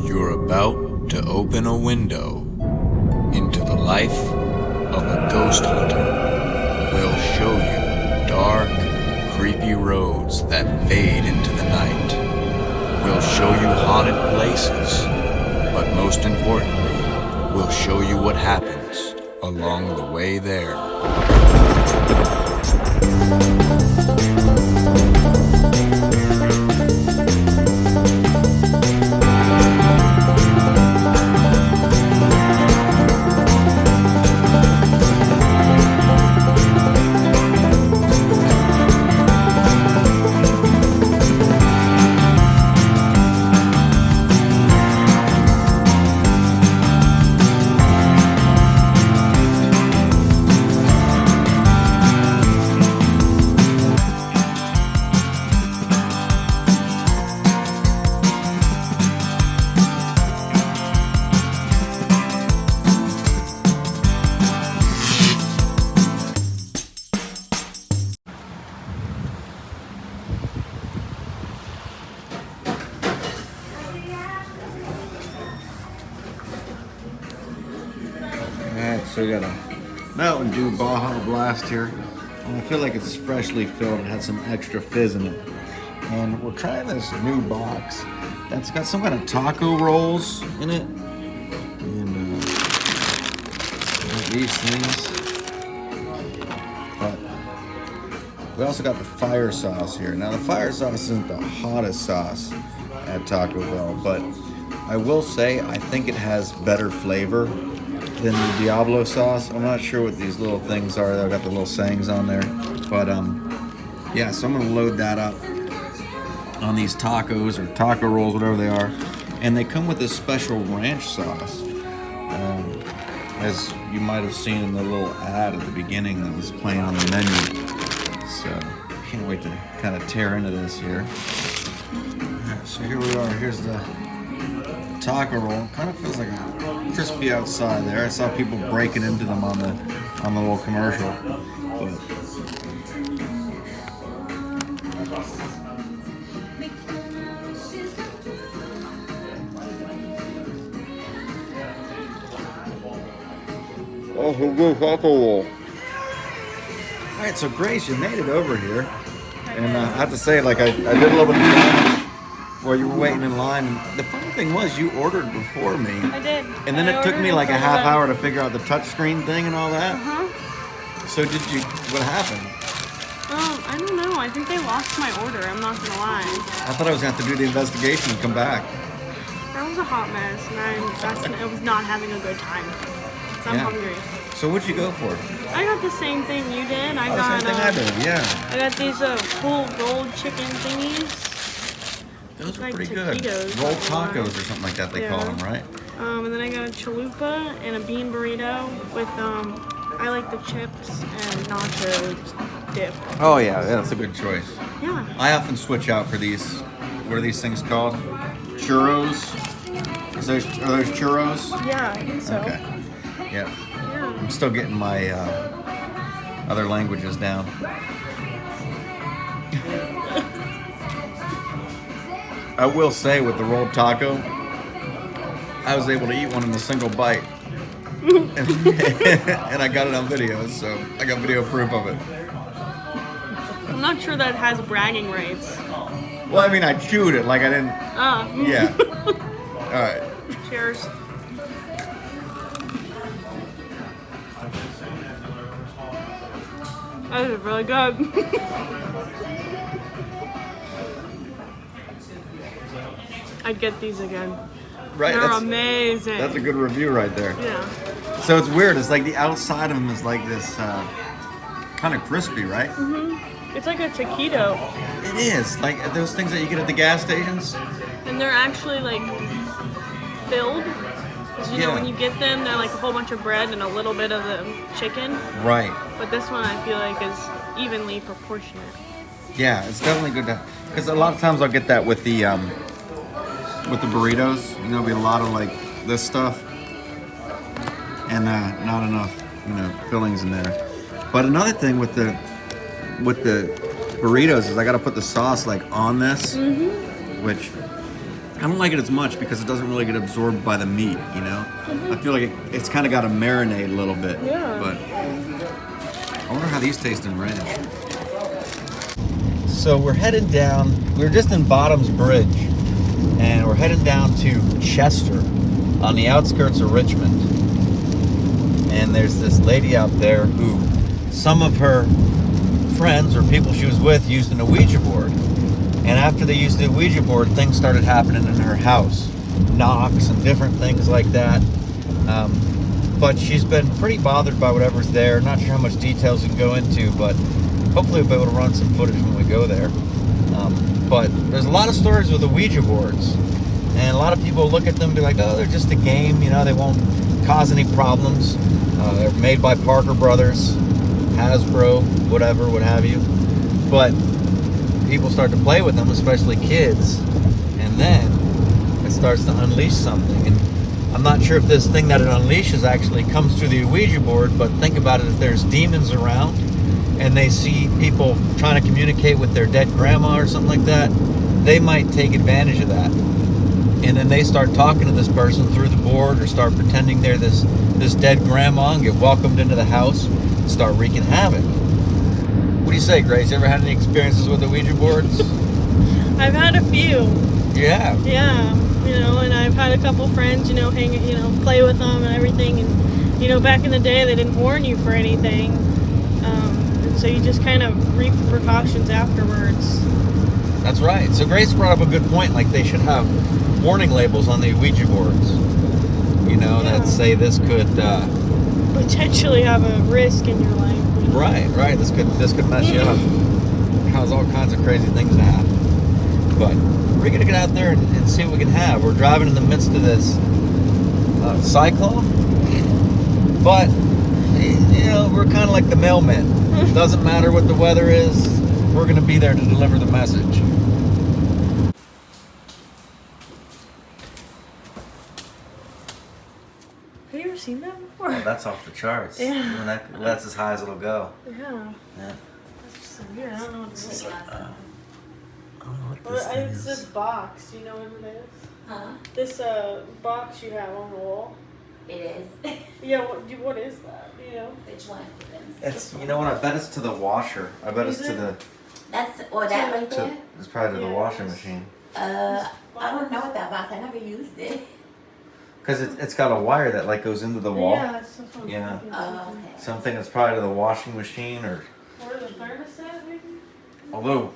You're about to open a window into the life of a ghost hunter. We'll show you dark, creepy roads that fade into the night. We'll show you haunted places, but most importantly, we'll show you what happens along the way there. Alright, so we got a Mountain Dew Baja Blast here. And I feel like it's freshly filled. It had some extra fizz in it. And we're trying this new box that's got some kind of taco rolls in it. And these things. But we also got the fire sauce here. Now the fire sauce isn't the hottest sauce at Taco Bell, but I will say I think it has better flavor than the Diablo sauce. I'm not sure what these little things are. They've got the little sayings on there. But yeah, so I'm gonna load that up on these tacos or taco rolls, whatever they are. And they come with this special ranch sauce. As you might have seen in the little ad at the beginning that was playing on the menu. So can't wait to kind of tear into this here. Alright, so here we are. Here's the taco roll. Kind of feels like a crispy outside there. I saw people breaking into them on the little commercial. But oh, so good taco roll. All right, so Grace, you made it over here, and I have to say, like I did a little bit of damage while you were waiting in line. And the funny thing was, you ordered before me. I did. And then it took me like a half hour to figure out the touchscreen thing and all that. So what happened? I don't know. I think they lost my order. I'm not gonna lie. I thought I was gonna have to do the investigation and come back. That was a hot mess, and I was not having a good time. So I'm hungry. So what'd you go for? I got the same thing you did. I Same thing I did, yeah. I got these whole rolled chicken thingies. Those are like pretty good. taquitos, Rolled not tacos or something like that they call them, right? And then I got a chalupa and a bean burrito with I like the chips and nachos dip. Oh yeah, that's a good choice. Yeah. I often switch out for these. What are these things called? Churros. Are those churros? Yeah, I think so. Okay. Yeah. Yeah. I'm still getting my other languages down. I will say with the rolled taco, I was able to eat one in a single bite. And I got it on video, so I got video proof of it. I'm not sure that has bragging rights. Well, I mean, I chewed it like I didn't. Yeah. All right. Cheers. That is really good. I'd get these again. Right. They're amazing. That's a good review right there. Yeah. So it's weird. It's like the outside of them is like this kind of crispy, right? It's like a taquito. It is. Like those things that you get at the gas stations. And they're actually like filled. Because you know when you get them, they're like a whole bunch of bread and a little bit of the chicken. Right. But this one I feel like is evenly proportionate. Yeah, it's definitely good to, because a lot of times I'll get that with the burritos. You know, there'll be a lot of like this stuff and not enough, fillings in there. But another thing with the burritos is I got to put the sauce like on this, which I don't like it as much because it doesn't really get absorbed by the meat, you know? I feel like it's kind of got to marinate a little bit. Yeah. But I wonder how these taste in ranch. So we're heading down, we're just in Bottoms Bridge, and we're heading down to Chester on the outskirts of Richmond. And there's this lady out there who some of her friends or people she was with used an Ouija board. And after they used the Ouija board, things started happening in her house. Knocks and different things like that. But she's been pretty bothered by whatever's there. Not sure how much details we can go into, but hopefully we'll be able to run some footage when we go there. But there's a lot of stories with the Ouija boards. And a lot of people look at them and be like, oh, they're just a game. You know, they won't cause any problems. They're made by Parker Brothers, Hasbro, whatever, what have you. But people start to play with them, especially kids, and then it starts to unleash something. And I'm not sure if this thing that it unleashes actually comes through the Ouija board, but think about it, if there's demons around and they see people trying to communicate with their dead grandma or something like that, they might take advantage of that. And then they start talking to this person through the board or start pretending they're this dead grandma and get welcomed into the house and start wreaking havoc. What do you say, Grace? You ever had any experiences with the Ouija boards? I've had a few. Yeah. Yeah, you know, and I've had a couple friends, you know, play with them and everything. And, you know, back in the day, they didn't warn you for anything. And so you just kind of reap the precautions afterwards. That's right. So Grace brought up a good point. Like, they should have warning labels on the Ouija boards, you know, that say this could potentially have a risk in your life. Right. This could mess you up, cause all kinds of crazy things to happen. But we're gonna get out there and see what we can have. We're driving in the midst of this cyclone, but you know, we're kind of like the mailman. It doesn't matter what the weather is. We're gonna be there to deliver the message. Have you ever seen that before? Oh, that's off the charts. Yeah. That's as high as it'll go. Yeah. Yeah. That's just so weird. I don't know what it is. I don't know what this thing It's is. this box. Do you know what it is? Huh? This box you have on the wall. It is. Yeah. What is that? You know. Which one? It's, you know what? I bet it's to the washer. I bet it's Is to it? the. That's that right there. It's probably to the Yeah, washing it's- machine. I don't know what that box. I never used it. Because it's got a wire that like goes into the wall. Yeah. That's what I'm Yeah. thinking. Oh, okay. Something that's probably to the washing machine, or Or the thermostat, maybe. although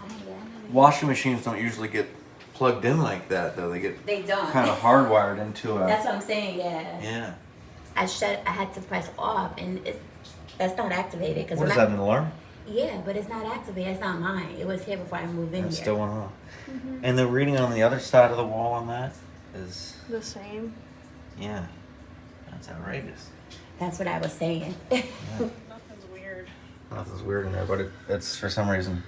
I never washing machines don't usually get plugged in like that, though. They get They don't. kind of hardwired into a. That's what I'm saying. Yeah. Yeah. I had to press off, and that's not activated. Cause What is when that, an alarm? Yeah, but it's not activated. It's not mine. It was here before I moved in It here. still went off. And the reading on the other side of the wall on that is, The same. yeah, that's outrageous. That's what I was saying. Nothing's weird. Nothing's weird in there, but it's for some reason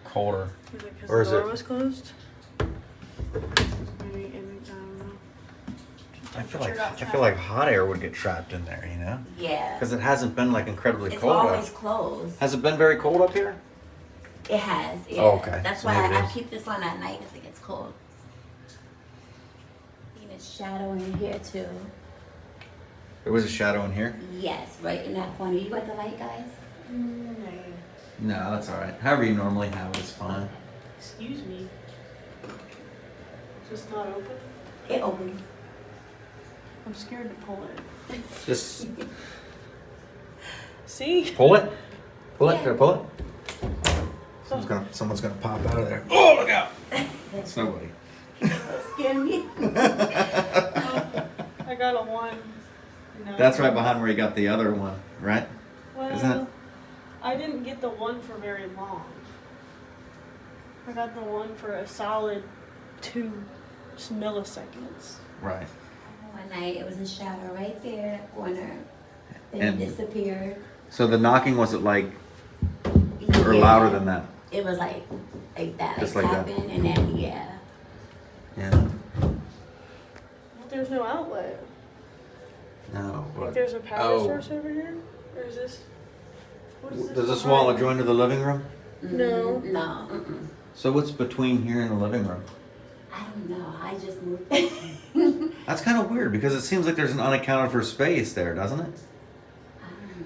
colder. Is it because Or the is door it- was closed? Maybe, and I feel like hot air would get trapped in there, you know? Yeah. Because it hasn't been like incredibly It's cold. always closed. Has it been very cold up here? It has. Yeah. Oh, okay. That's So why maybe it I is. keep this on at night if it gets cold. Even shadow in here too. There was a shadow in here? Yes, right in that corner. You got the light, guys? No, that's all right. However you normally have it, it's fine. excuse me. Just not open. It opens. I'm scared to pull it. Just See? pull it. Pull it. Yeah. Can I pull it? Someone's gonna pop out of there. Oh, look out! It's nobody. Scare me. I got a 1. No. That's right behind where you got the other one, right? Well, Isn't it? I didn't get the 1 for very long. I got the 1 for a solid 2 milliseconds. Right. One night it was a shadow right there, that corner. Then And- it disappeared. So the knocking, was it like, or Yeah. louder than that? It was like that, Just like like that. tapping, and then yeah. Yeah. But there's no outlet. No, Like but. there's a power source over here? Or is this... What is Does this behind? wall adjoin to the living room? No. No. Mm-mm. So what's between here and the living room? I don't know. I just moved. That's kind of weird because it seems like there's an unaccounted for space there, doesn't it?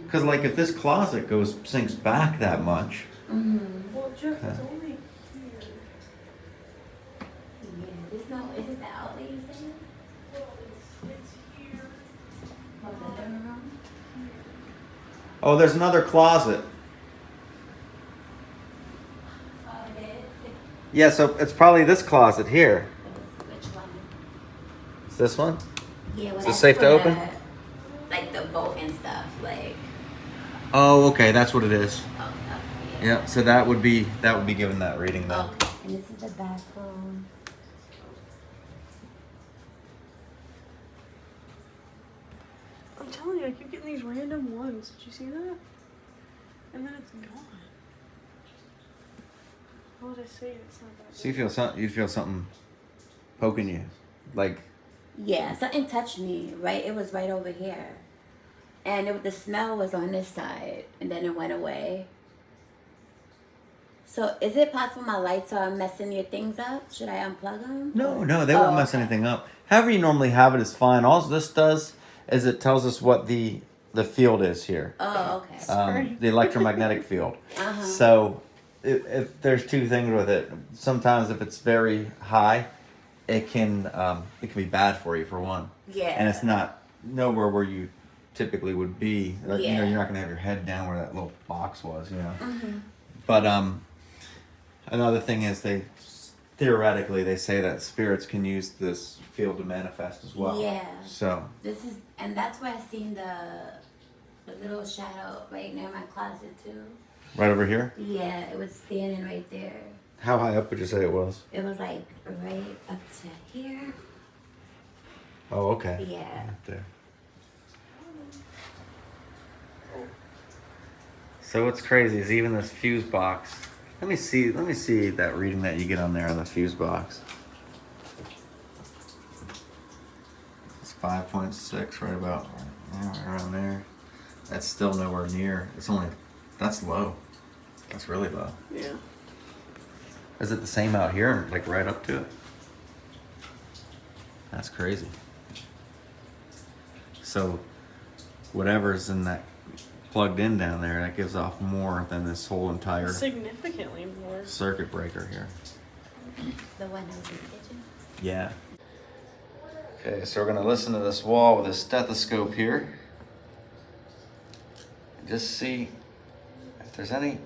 Because like if this closet sinks back that much. Well, Jeff, it's only here. Yeah, there's no. Is it the outlet you said? Well, it's here. Or the living room? Oh, there's another closet. Oh, it is. Yeah, so it's probably this closet here. Which one? Is this one? Yeah, well, Is this that's safe to for open? Like the boat and stuff, like. Oh, okay, that's what it is. Oh, Yeah, so that would be given that reading then. Okay, and this is the bathroom. I'm telling you, I keep getting these random ones. Did you see that? And then it's gone. What would I say? It's not that. So you feel something poking you, like. Yeah, something touched me. Right, it was right over here, and the smell was on this side, and then it went away. So, is it possible my lights are messing your things up? Should I unplug them? No, they won't mess anything up. However you normally have it is fine. All this does is it tells us what the field is here. Oh, okay. The electromagnetic field. So if there's two things with it. Sometimes if it's very high, it can be bad for you for one. Yeah. And it's not nowhere where you typically would be. Like, Yeah. you're not going to have your head down where that little box was, But another thing is theoretically they say that spirits can use this field to manifest as well. Yeah. So And that's where I seen the little shadow right near my closet too. right over here. Yeah, it was standing right there. How high up would you say it was? It was like right up to here. Oh, okay. Yeah. Right there. So what's crazy is even this fuse box. Let me see that reading that you get on there on the fuse box. It's 5.6, right about around there. That's still nowhere near. That's low. That's really low. Yeah. Is it the same out here, like right up to it? That's crazy. So whatever's in that plugged in down there, that gives off more than this whole entire Significantly more. circuit breaker here. The one that was in the kitchen. Yeah. Okay, so we're gonna listen to this wall with a stethoscope here. And just see if there's any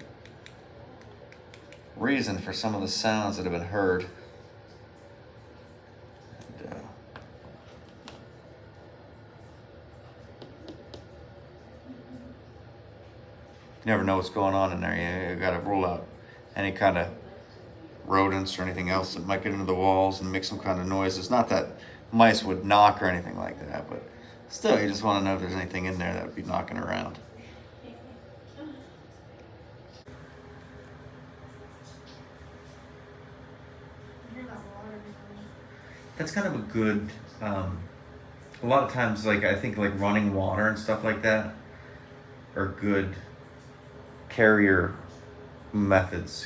reason for some of the sounds that have been heard. And, you never know what's going on in there. You gotta rule out any kind of rodents or anything else that might get into the walls and make some kind of noise. It's not that mice would knock or anything like that, but still, you just want to know if there's anything in there that would be knocking around. That's kind of a good, a lot of times, like, I think, like, running water and stuff like that are good carrier modes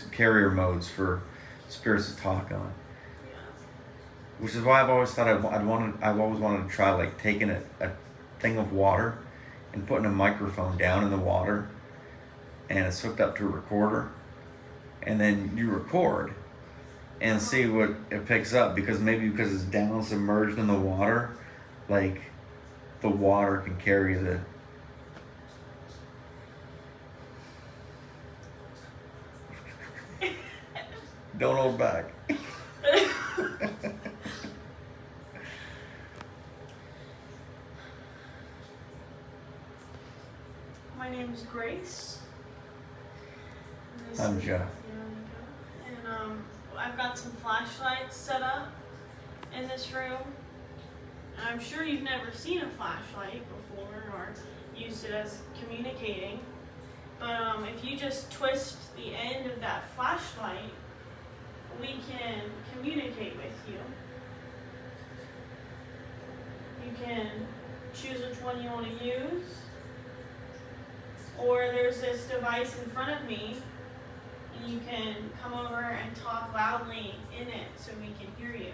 for spirits to talk on. Which is why I've always thought I've always wanted to try, like, taking a thing of water and putting a microphone down in the water, and it's hooked up to a recorder, and then you record and see what it picks up, because it's down submerged in the water, like, the water can carry the don't hold back. My name is Grace. I'm Jeff. And I've got some flashlights set up in this room. I'm sure you've never seen a flashlight before or used it as communicating. But if you just twist the end of that flashlight, we can communicate with you. You can choose which one you want to use. Or there's this device in front of me, and you can come over and talk loudly in it so we can hear you.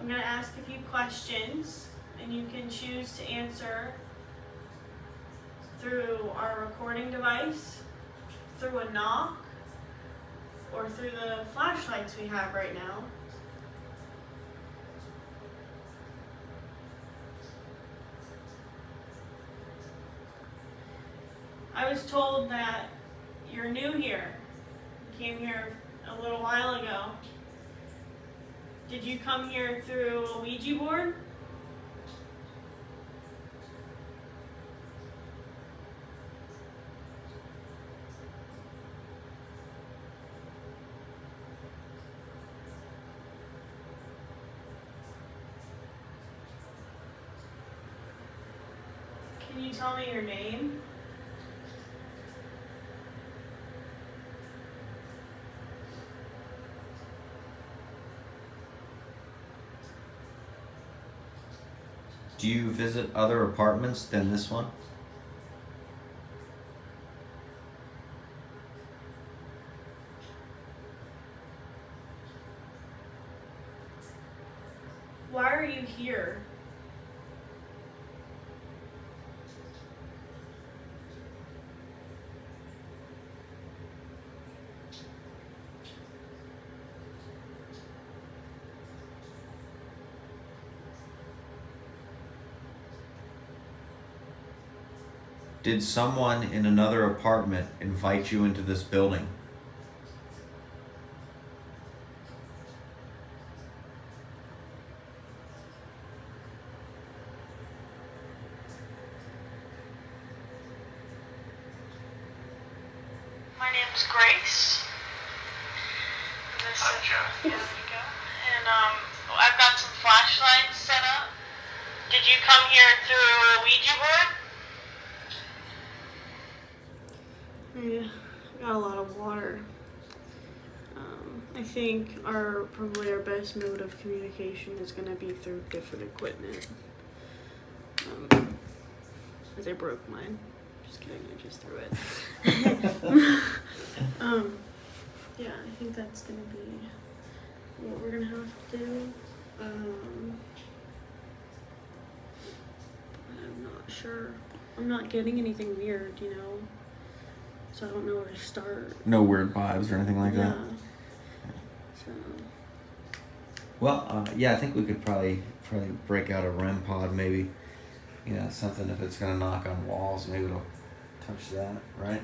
I'm going to ask a few questions, and you can choose to answer through our recording device, through a knock, or through the flashlights we have right now. I was told that you're new here. You came here a little while ago. Did you come here through a Ouija board? Can you tell me your name? Do you visit other apartments than this one? Why are you here? Did someone in another apartment invite you into this building? My name's Grace. Hi, Jeff. Yeah, there you go. And I've got some flashlights set up. Did you come here through a Ouija board? Yeah, I got a lot of water. I think probably our best mode of communication is going to be through different equipment. As I broke mine. Just kidding, I just threw it. Yeah, I think that's going to be what we're going to have to do. I'm not sure. I'm not getting anything weird, you know? So I don't know where to start. No weird vibes or anything like that? So. Well, yeah, I think we could probably break out a REM pod, maybe. You know, something if it's gonna knock on walls, maybe it'll touch that, right?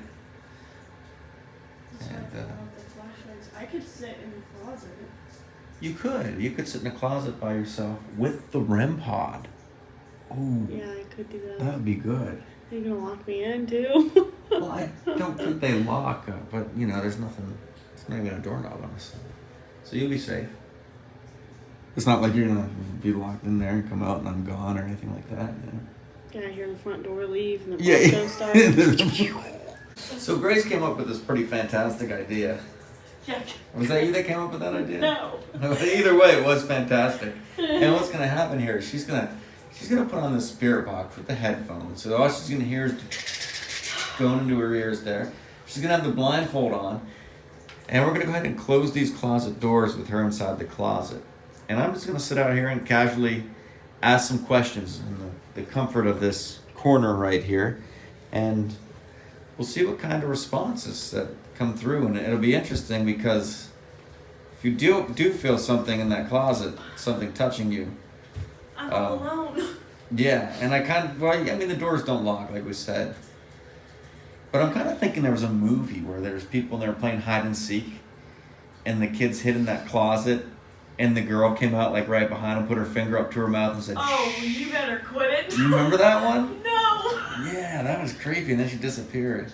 That's And, why I want the flashlights. I could sit in the closet. You could sit in a closet by yourself with the REM pod. Ooh, Yeah, I could do that. that would be good. Are you gonna lock me in too? Well, I don't think they lock, but you know, there's nothing. It's not even a doorknob on this, so you'll be safe. It's not like you're gonna be locked in there and come out and I'm gone or anything like that. You know? Can I hear the front door leave and the Yeah. box don't start? So Grace came up with this pretty fantastic idea. Yeah. Was that you that came up with that idea? No. Either way, it was fantastic. And what's gonna happen here is she's gonna put on this spirit box with the headphones. So all she's gonna hear is going into her ears there. She's gonna have the blindfold on, and we're gonna go ahead and close these closet doors with her inside the closet. And I'm just gonna sit out here and casually ask some questions in the comfort of this corner right here, and we'll see what kind of responses that come through. And it'll be interesting because if you do feel something in that closet, something touching you. I'm all alone. Yeah, and the doors don't lock like we said. But I'm kind of thinking there was a movie where there's people and they were playing hide and seek, and the kids hid in that closet, and the girl came out like right behind him, put her finger up to her mouth and said, Oh, you better quit it. You remember that one? No. Yeah, that was creepy, and then she disappeared.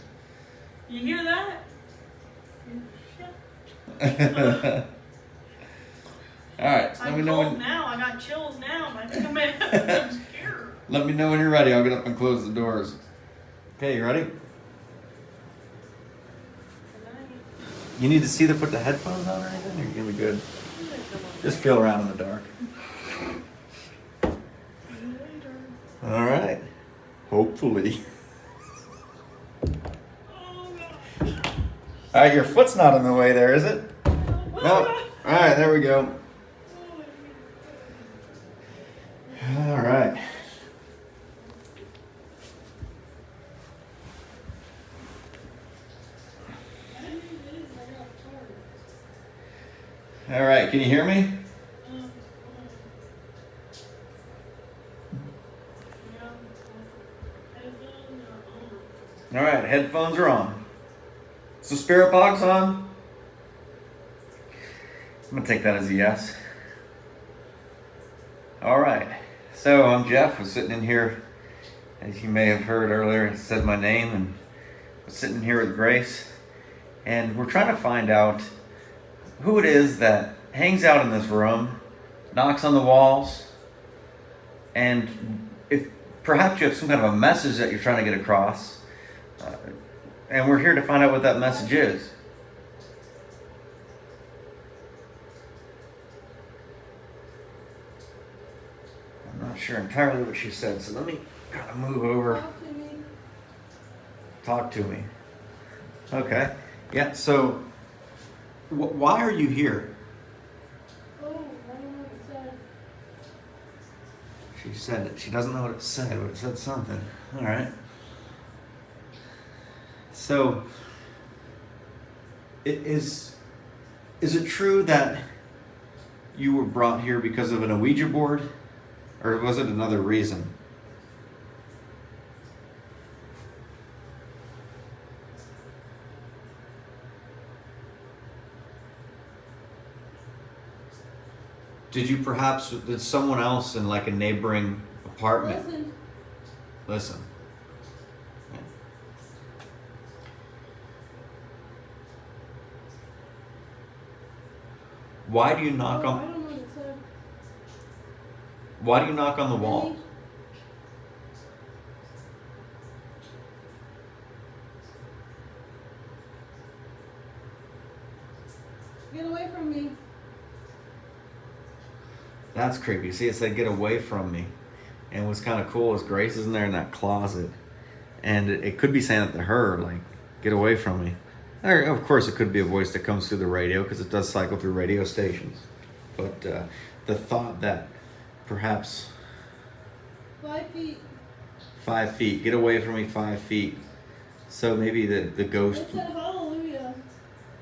You hear that? Alright, let me know cold when. now. I got chills now. I think I'm scared. Let me know when you're ready. I'll get up and close the doors. Okay, you ready? You need to see to put the headphones on or anything? Or you're gonna be good. Just feel around in the dark. All right. Hopefully. All right, your foot's not in the way there, is it? No. All right, there we go. right, can you hear me? All right, headphones are on. Is the spirit box on? I'm gonna take that as a yes. All right, so I'm Jeff. I'm sitting in here, as you may have heard earlier, I said my name, and I'm sitting here with Grace, and we're trying to find out who it is that hangs out in this room, knocks on the walls, and if perhaps you have some kind of a message that you're trying to get across, and we're here to find out what that message is. I'm not sure entirely what she said, so let me kind of move over. Talk to me. Okay. Yeah, so why are you here? Oh, I don't know what it said. She said it. She doesn't know what it said, but it said something. All right. So, is it true that you were brought here because of an Ouija board, or was it another reason? Did someone else in like a neighboring apartment? Listen. Yeah. Why do you knock I on? don't know what it said. Why do you knock on the wall? Get away from me. That's creepy. See, it said "get away from me," and what's kind of cool is Grace is in there in that closet, and it could be saying it to her, like "get away from me." Or, of course, it could be a voice that comes through the radio because it does cycle through radio stations. But the thought that perhaps 5 feet. 5 feet, get away from me, 5 feet. So maybe the ghost It said hallelujah.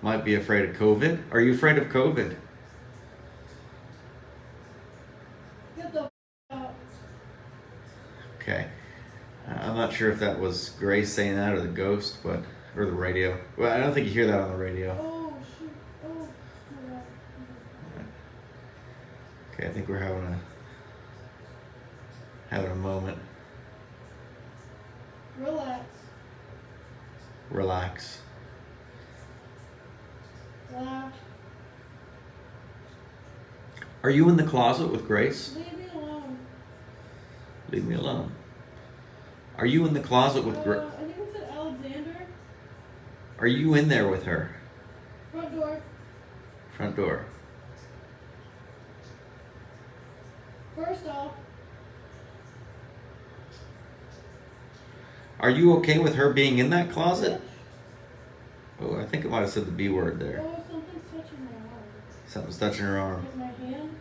might be afraid of COVID. Are you afraid of COVID? Get the out. Okay. I'm not sure if that was Grace saying that or the ghost, or the radio. Well, I don't think you hear that on the radio. Oh, shoot. Oh, yeah. Okay, I think we're having a moment. Relax. Relax. Laugh. Are you in the closet with Grace? Leave me alone. Leave me alone. Are you in the closet with Grace? I think it said Alexander. Are you in there with her? Front door. Front door. First off, Are you okay with her being in that closet? Oh, I think it might have said the B word there. oh, something's touching my arm. Something's touching her arm. Like my hand.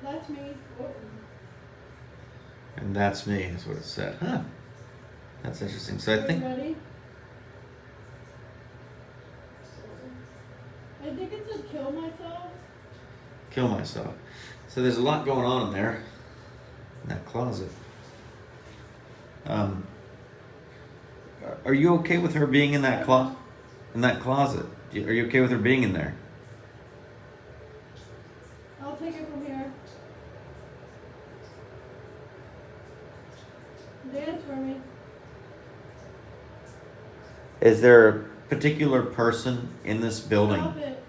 That's me. Oh. And that's me, is what it said. Huh. That's interesting. So I You think ready? I think it said kill myself. kill myself. So there's a lot going on in there, in that closet. Are you okay with her being in that closet? Are you okay with her being in there? I'll take it from here. Dance for me. Is there a particular person in this building? Stop it.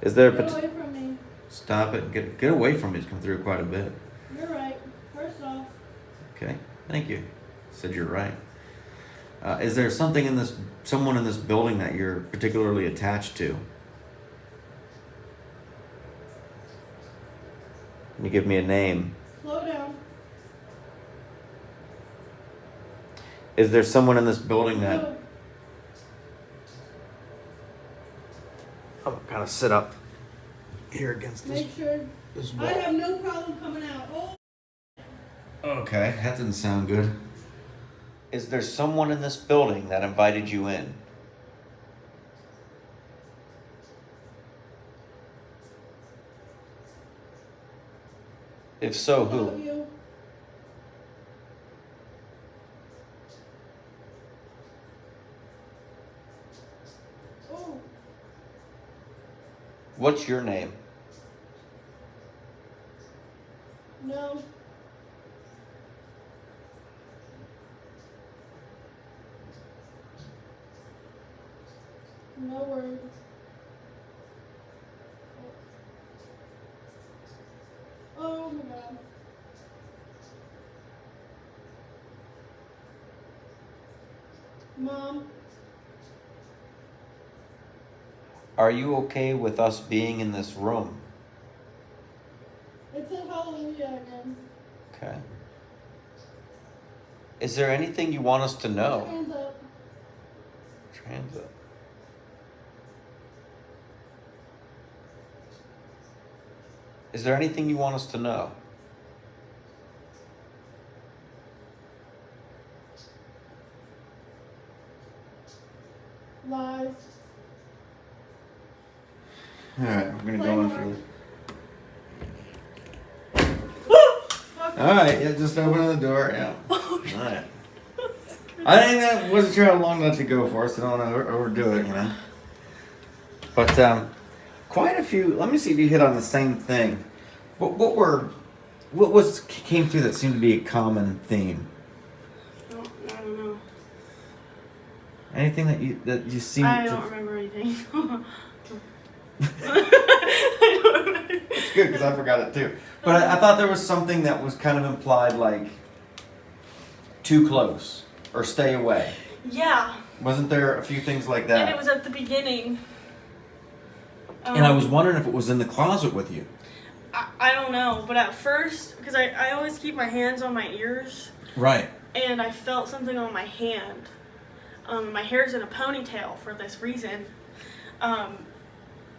Is there a Get away from me. Stop it. Get away from me. It's come through quite a bit. You're right. First off. Okay. Thank you. Said you're right. Is there someone in this building that you're particularly attached to? Can you give me a name? Slow down. Is there someone in this building that... Move. I'm gonna kind of sit up here against this. Make sure. this I wall. have no problem coming out. Oh. Okay, that didn't sound good. Is there someone in this building that invited you in? If so, All of who? you. Oh, What's your name? no. No words. Oh my god. Mom. Are you okay with us being in this room? It's a hallelujah again. Okay. Is there anything you want us to know? Hands up. Transit. Is there anything you want us to know? Lies. All right, we're gonna Play go in more. for All right, yeah, just open the door. Yeah. All right. I wasn't sure how long that should go for, so don't want to overdo it, you know. But quite a few. Let me see if you hit on the same thing. What came through that seemed to be a common theme? I don't know. Anything that you seem I to? don't remember anything. I don't remember. It's good because I forgot it too. But I thought there was something that was kind of implied, like too close or stay away. Yeah. Wasn't there a few things like that? And it was at the beginning. And I was wondering if it was in the closet with you. I don't know, but at first, because I always keep my hands on my ears, Right. and I felt something on my hand. My hair's in a ponytail for this reason, and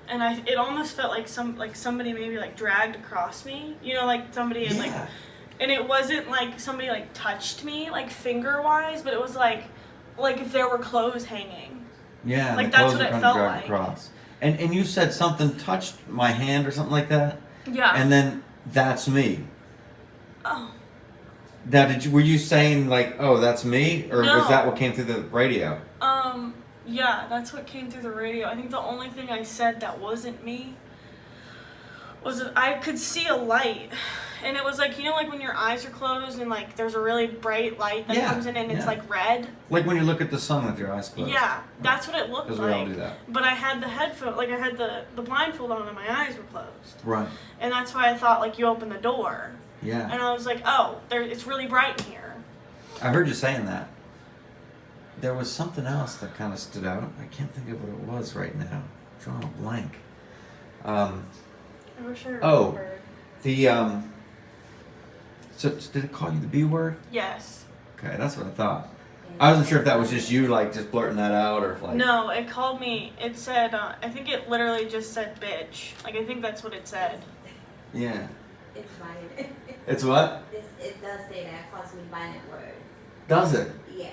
it almost felt like somebody maybe like dragged across me, you know, like somebody had like, and it wasn't like somebody like touched me like finger wise, but it was like if there were clothes hanging. Yeah. Like the that's clothes what are it kinda felt dragged like. across. And you said something touched my hand or something like that. Yeah. And then that's me. Oh. Now, were you saying like, oh, that's me, or No. was that what came through the radio? Yeah, that's what came through the radio. I think the only thing I said that wasn't me was that I could see a light. And it was like, you know, like when your eyes are closed and like there's a really bright light that comes in and it's like red. Like when you look at the sun with your eyes closed. Yeah, that's what it looked like. Because we all do that. But I had the headphone, like I had the blindfold on and my eyes were closed. Right. And that's why I thought like you open the door. Yeah. And I was like, oh, it's really bright in here. I heard you saying that. There was something else that kind of stood out. I can't think of what it was right now. I'm drawing a blank. I wish I remembered. Oh, the So did it call you the B word? Yes. Okay, that's what I thought. I wasn't sure if that was just you, like, just blurting that out, or if, like... No, it called me, it said, I think it literally just said bitch. Like, I think that's what it said. Yeah. It's violent. It's what? It does say that. It calls me violent words. Does it? Yeah.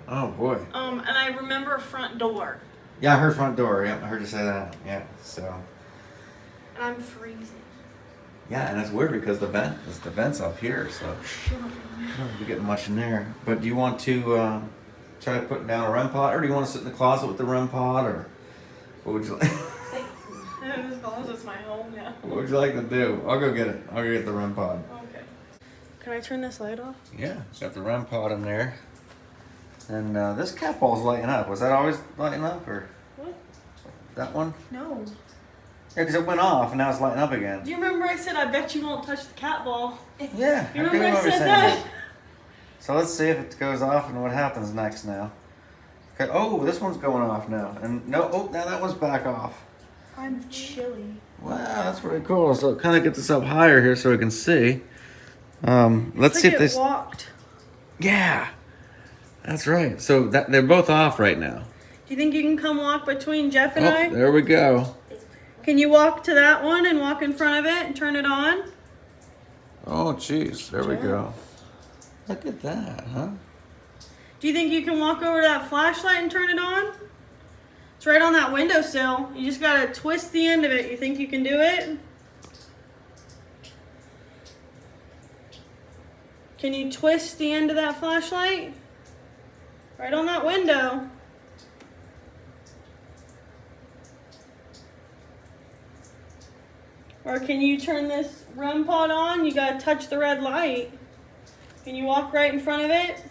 Oh, boy. And I remember front door. Yeah, I heard front door. Yeah, I heard you say that. Yeah, so... And I'm freezing. Yeah, and it's weird because the vent's up here, so... I don't be getting much in there. But do you want to try putting down a REM pod, or do you want to sit in the closet with the REM pod, or what would you like? This closet's my home now. What would you like to do? I'll go get it. I'll go get the REM pod. Okay. Can I turn this light off? Yeah, got the REM pod in there. And this cat ball's lighting up. Was that always lighting up, or What? that one? No. Yeah, because it went off and now it's lighting up again. Do you remember I said I bet you won't touch the cat ball? Yeah, You I do remember I said saying that? So let's see if it goes off and what happens next now. Okay. Oh, this one's going off now, and no. Oh, now that one's back off. I'm chilly. Wow, that's pretty cool. So kind of get this up higher here so we can see. Let's see if they. Walked. Yeah, that's right. So they're both off right now. Do you think you can come walk between Jeff and I? There we go. Can you walk to that one and walk in front of it and turn it on? Oh, jeez. There we go. Look at that, huh? Do you think you can walk over to that flashlight and turn it on? It's right on that windowsill. You just gotta twist the end of it. You think you can do it? Can you twist the end of that flashlight? Right on that window. Or can you turn this REM pod on? You gotta touch the red light. Can you walk right in front of it?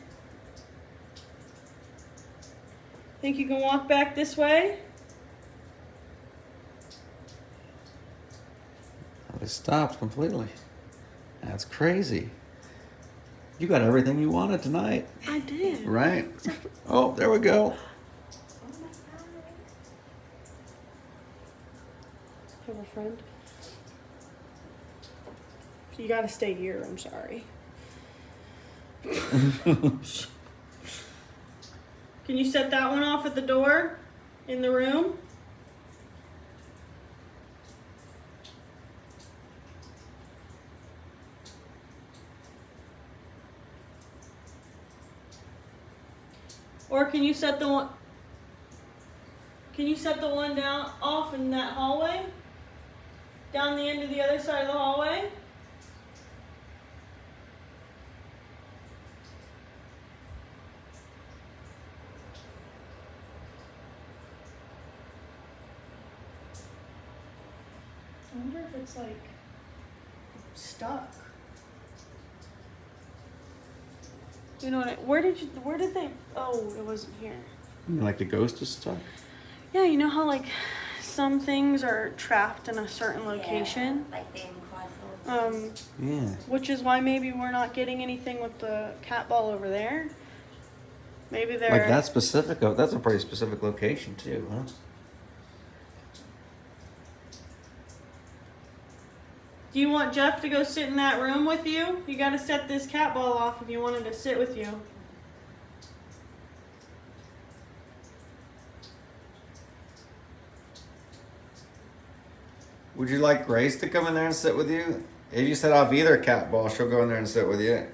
Think you can walk back this way? It stopped completely. That's crazy. You got everything you wanted tonight. I did. Right? Oh, there we go. Have a friend? You gotta stay here, I'm sorry. Can you set that one off at the door in the room? Or can you set the one down off in that hallway? Down the end of the other side of the hallway? I wonder if it's like stuck. You know what? Where did they? Oh, it wasn't here. Like the ghost is stuck? Yeah, you know how like some things are trapped in a certain location. Yeah, like they crossroads. Yeah. Which is why maybe we're not getting anything with the cat ball over there. Maybe they're Like that specific, that's a pretty specific location too, huh? Do you want Jeff to go sit in that room with you? You gotta set this cat ball off if you want him to sit with you. Would you like Grace to come in there and sit with you? If you set off either cat ball, she'll go in there and sit with you.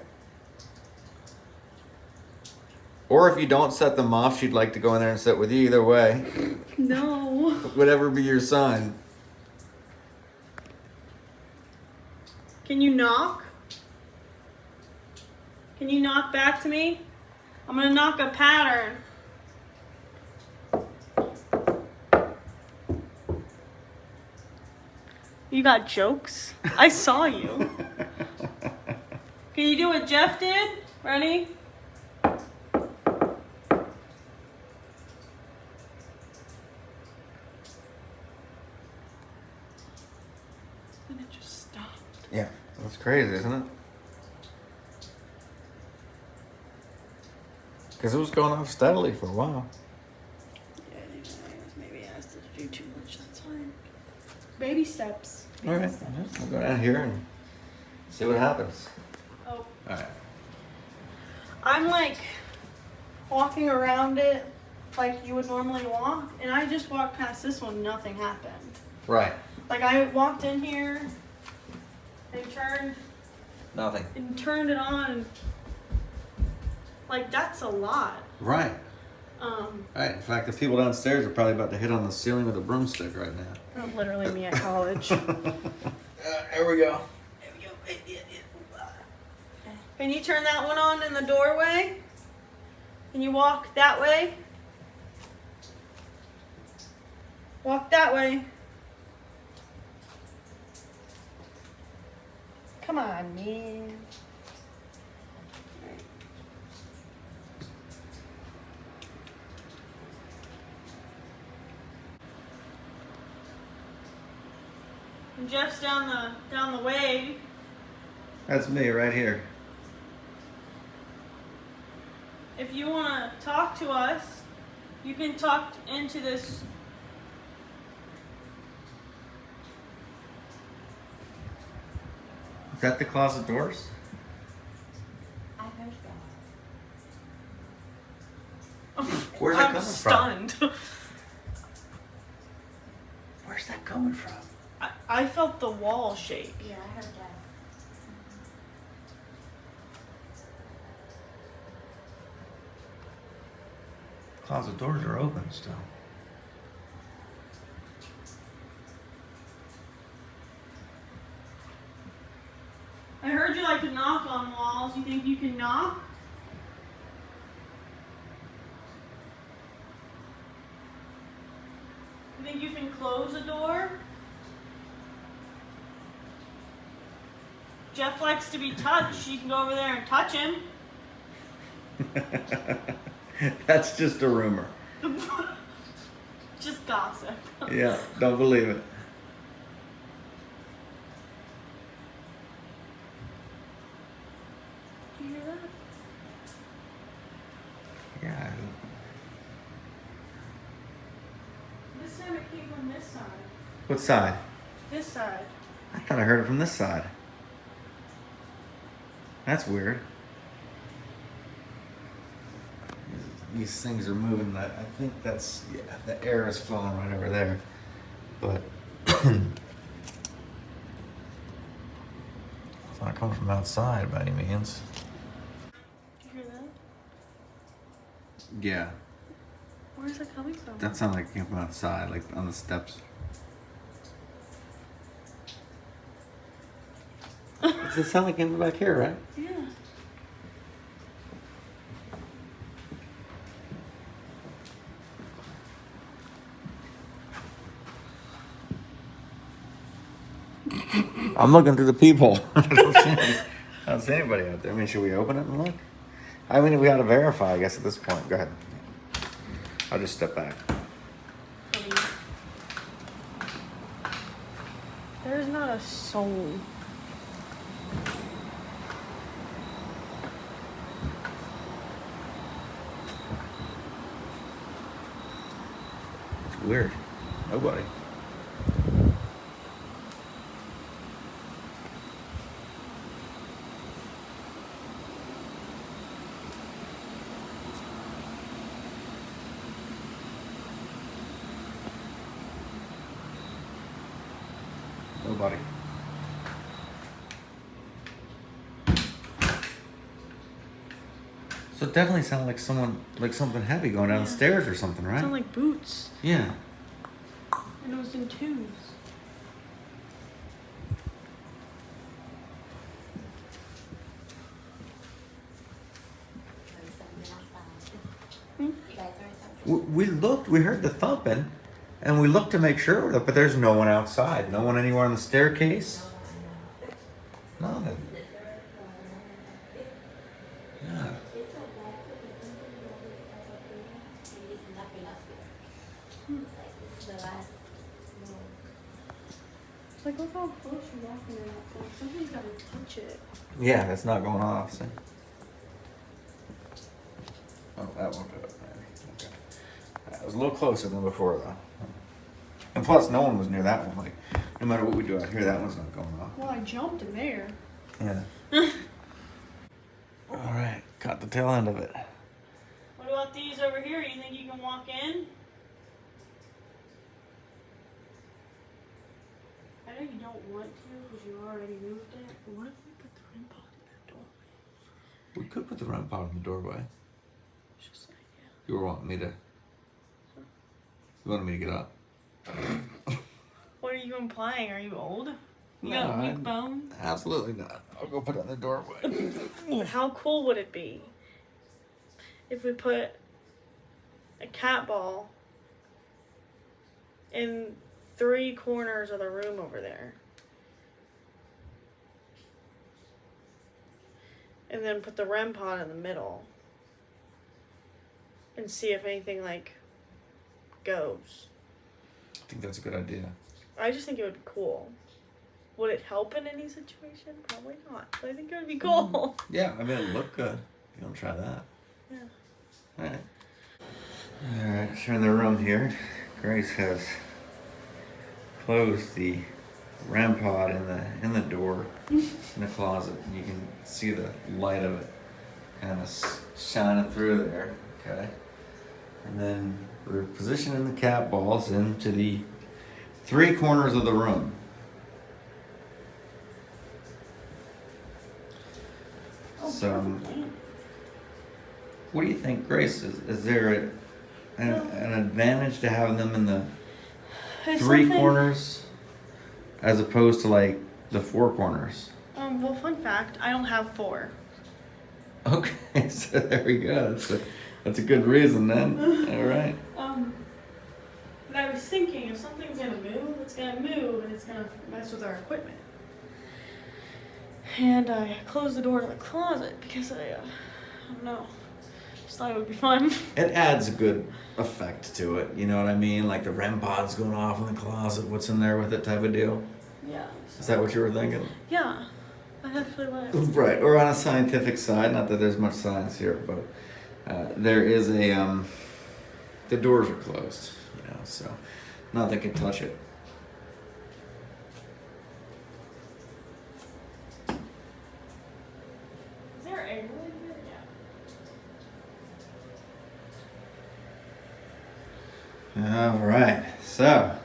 Or if you don't set them off, she'd like to go in there and sit with you. Either way. No. Whatever be your sign. Can you knock? Can you knock back to me? I'm gonna knock a pattern. You got jokes? I saw you. Can you do what Jeff did? Ready? And it just stopped. Yeah, that's crazy, isn't it? Because it was going off steadily for a while. Yeah, maybe I asked to do too much. That's fine. Baby steps. All right, I'll go down here and see what happens. Oh. All right. I'm like walking around it like you would normally walk, and I just walked past this one, nothing happened. Right. Like I walked in here and Nothing. turned it on. Like that's a lot. Right. Right. In fact, the people downstairs are probably about to hit on the ceiling with a broomstick right now. Literally me at college. Here we go. Can you turn that one on in the doorway? Can you walk that way? Walk that way. Come on, man. And Jeff's down the way. That's me right here. If you want to talk to us, you can talk into this. Is that the closet doors? I heard that. Where's that I'm coming stunned. Where's that coming from? I felt the wall shake. Yeah, I heard that. Closet doors are open still. I heard you like to knock on walls. walls. You think you can knock? You think you can close a door? Jeff likes to be touched. You can go over there and touch him. That's just a rumor. Just gossip. Yeah, don't believe it. Did you hear that? Yeah. This time it came from this side. What side? This side. I thought I heard it from this side. That's weird. These things are moving. I think that's, yeah, the air is flowing right over there. But it's not coming from outside by any means. Did you hear that? Yeah, Where's it coming from? that sounded like it came from outside, like on the steps. Does it sound like it came from back here, right? Yeah. I'm looking through the peephole. I don't see anybody out there. I mean, should we open it and look? I mean, we got to verify, I guess, at this point. Go ahead. I'll just step back. There's not a soul. It's weird. Nobody. Nobody. So it definitely sounded like someone, like something heavy going down the stairs or something, right? Sound like boots. Yeah. And it was in twos. We looked, we heard the thumping, and we looked to make sure, but there's no one outside. No one anywhere on the staircase. Nothing. Yeah. Like, look how close you're walking in that thing. Somebody's got to touch it. Yeah, it's not going off. See? Oh, that won't do it. Okay. That was a little closer than before, though. And plus, no one was near that one. Like, no matter what we do out here, that one's not going off. Well, I jumped in there. Yeah. All right, caught the tail end of it. What about these over here? You think you can walk in? I know you don't want to because you already moved it. But what if we put the REM pod in that doorway? We could put the REM pod in the doorway. It's just an idea. You were wanting me to. You wanted me to get up. What are you implying? Are you old? You No, got weak I'm- bones? Absolutely not. I'll go put it in the doorway. How cool would it be if we put a cat ball in 3 corners of the room over there? And then put the REM pod in the middle. And see if anything, like, goes. I think that's a good idea. I just think it would be cool. Would it help in any situation? Probably not. But I think it would be cool. Yeah, I mean, it looked good. You want to try that? Yeah. All right. All right, so we're in the room here. Grace has closed the REM pod in the door in the closet. You can see the light of it kind of shining through there. Okay. And then we're positioning the cat balls into the 3 corners of the room. So, what do you think, Grace? Is there an advantage to having them in the There's 3 something- corners as opposed to like the 4 corners? Well, fun fact, I don't have 4. Okay, so there we go. That's a good reason then. All right. But I was thinking, if something's gonna move, it's gonna move, and it's gonna mess with our equipment. And I closed the door to the closet because I don't know, just thought it would be fun. It adds a good effect to it. You know what I mean? Like the REM pod's going off in the closet. What's in there with it type of deal. Yeah. Is that what you were thinking? Yeah. That's actually what I was. Right. Or on a scientific side, not that there's much science here, but there is a the doors are closed. You know, so nothing can touch it. Is there a wood here? Yeah. All right. So.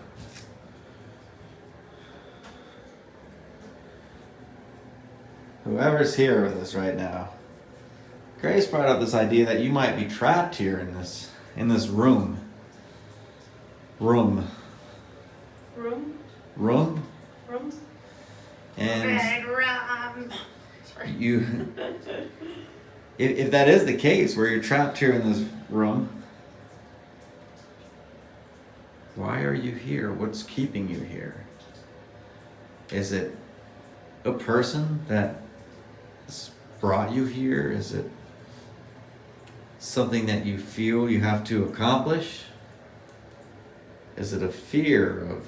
Whoever's here with us right now, Grace brought up this idea that you might be trapped here in this room. Room? And Sorry. you, if that is the case, where you're trapped here in this room, why are you here? What's keeping you here? Is it a person that has brought you here? Is it something that you feel you have to accomplish? Is it a fear of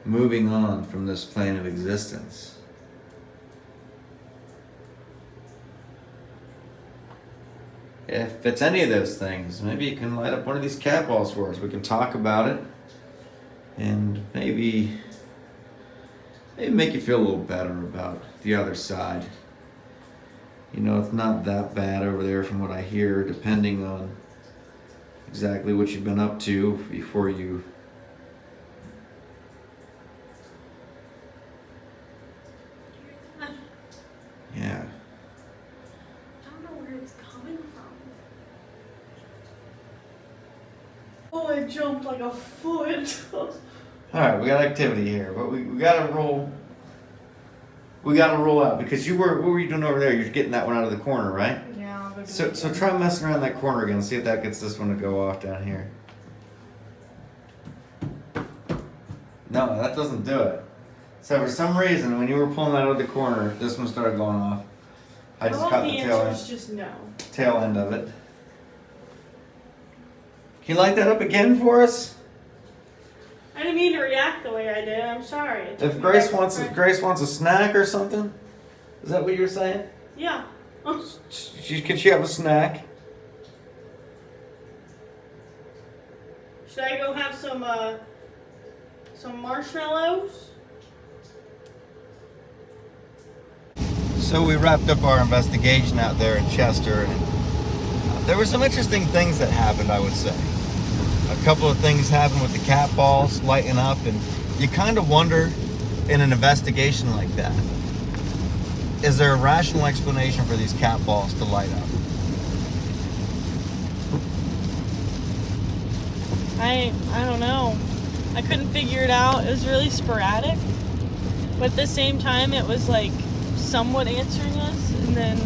moving on from this plane of existence? If it's any of those things, maybe you can light up one of these cat balls for us. We can talk about it and maybe make you feel a little better about the other side. You know, it's not that bad over there from what I hear, depending on exactly what you've been up to before you. Yeah. I don't know where it's coming from. Oh, it jumped like a foot. Alright, we got activity here, but we gotta roll. We gotta roll out because what were you doing over there? You're getting that one out of the corner, right? Yeah. So try messing around that corner again, see if that gets this one to go off down here. No, that doesn't do it. So for some reason, when you were pulling that out of the corner, this one started going off. I just caught the answer is just no. tail end of it. Can you light that up again for us? I didn't mean to react the way I did. I'm sorry. It took If me Grace back wants to the Grace wants a snack or something, is that what you were saying? Yeah. Can she have a snack? Should I go have some marshmallows? So we wrapped up our investigation out there in Chester, and there were some interesting things that happened, I would say. A couple of things happened with the cat balls lighting up, and you kind of wonder in an investigation like that, is there a rational explanation for these cat balls to light up? I don't know. I couldn't figure it out. It was really sporadic. But at the same time, it was like somewhat answering us, and then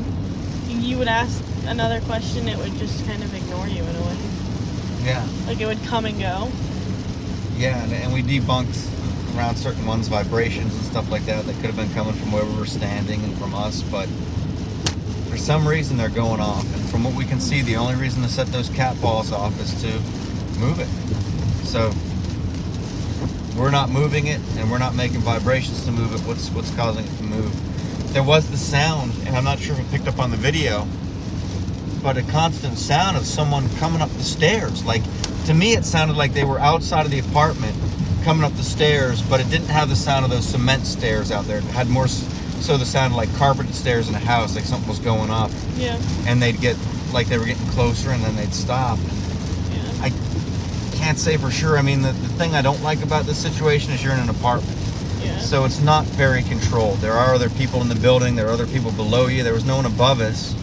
you would ask another question, it would just kind of ignore you in a way. Yeah. Like it would come and go. Yeah, and we debunked around certain ones vibrations and stuff like that that could have been coming from where we were standing and from us, but for some reason they're going off. And from what we can see, the only reason to set those cat balls off is to move it. So we're not moving it and we're not making vibrations to move it. What's causing it to move? There was the sound, and I'm not sure if it picked up on the video, but a constant sound of someone coming up the stairs. Like, to me it sounded like they were outside of the apartment coming up the stairs, but it didn't have the sound of those cement stairs out there. It had more so the sound like carpeted stairs in a house, like something was going up. Yeah. And they'd get, like they were getting closer and then they'd stop. Yeah. I can't say for sure. I mean, the thing I don't like about this situation is you're in an apartment. Yeah. So it's not very controlled. There are other people in the building. There are other people below you. There was no one above us.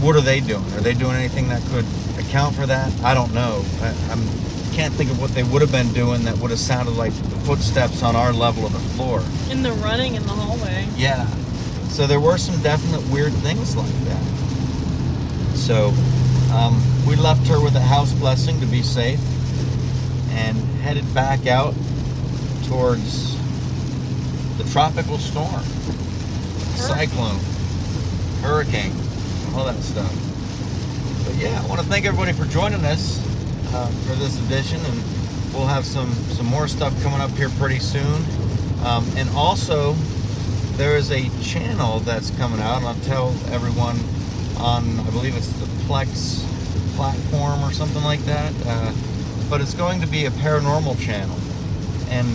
What are they doing? Are they doing anything that could account for that? I don't know. I can't think of what they would have been doing that would have sounded like the footsteps on our level of the floor. In the running in the hallway. Yeah. So there were some definite weird things like that. So we left her with a house blessing to be safe and headed back out towards the tropical storm, cyclone, hurricane, all that stuff. But yeah, I want to thank everybody for joining us for this edition, and we'll have some more stuff coming up here pretty soon. And also, there is a channel that's coming out, and I'll tell everyone on, I believe it's the Plex platform or something like that. But it's going to be a paranormal channel. And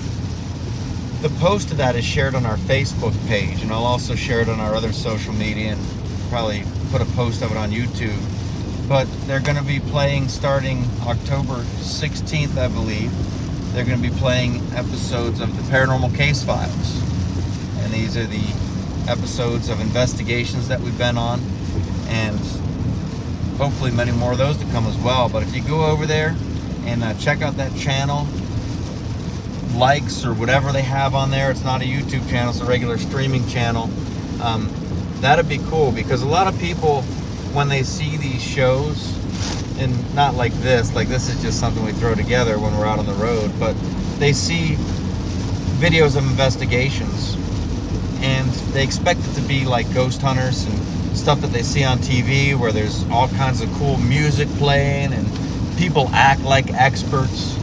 the post of that is shared on our Facebook page, and I'll also share it on our other social media and probably put a post of it on YouTube. But they're going to be playing starting October 16th, I believe. They're going to be playing episodes of the Paranormal Case Files. And these are the episodes of investigations that we've been on, and hopefully many more of those to come as well. But if you go over there and check out that channel, likes or whatever they have on there, it's not a YouTube channel, it's a regular streaming channel, that'd be cool, because a lot of people, when they see these shows, and not like this is just something we throw together when we're out on the road, but they see videos of investigations and they expect it to be like ghost hunters and stuff that they see on TV, where there's all kinds of cool music playing and people act like experts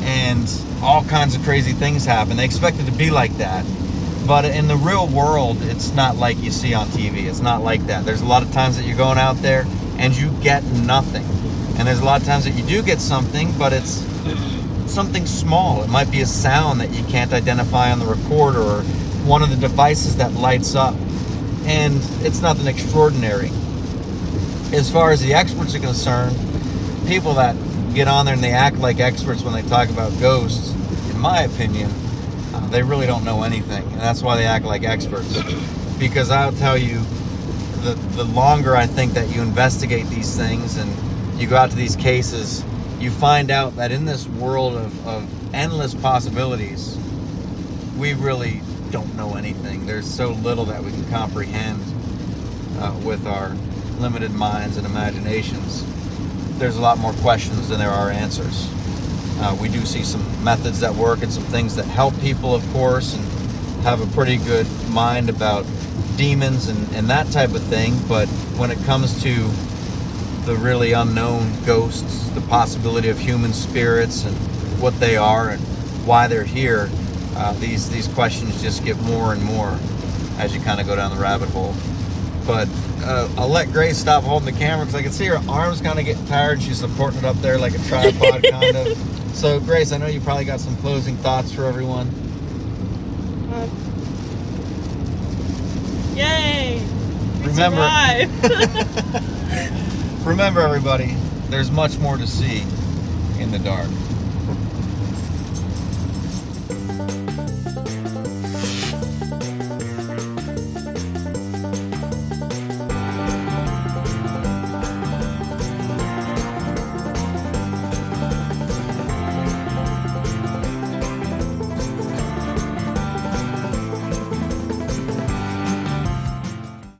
and all kinds of crazy things happen. They expect it to be like that. But in the real world, it's not like you see on TV. It's not like that. There's a lot of times that you're going out there and you get nothing. And there's a lot of times that you do get something, but it's something small. It might be a sound that you can't identify on the recorder, or one of the devices that lights up. And it's nothing extraordinary. As far as the experts are concerned, people that get on there and they act like experts when they talk about ghosts, in my opinion, they really don't know anything, and that's why they act like experts. Because I'll tell you, the longer I think that you investigate these things and you go out to these cases, you find out that in this world of endless possibilities, we really don't know anything. There's so little that we can comprehend with our limited minds and imaginations. There's a lot more questions than there are answers. We do see some methods that work and some things that help people, of course, and have a pretty good mind about demons and that type of thing. But when it comes to the really unknown ghosts, the possibility of human spirits and what they are and why they're here, these questions just get more and more as you kind of go down the rabbit hole. But I'll let Grace stop holding the camera, because I can see her arms kind of getting tired. She's supporting it up there like a tripod kind of. So Grace, I know you probably got some closing thoughts for everyone. Yay! Remember, Survived. remember everybody, there's much more to see in the dark.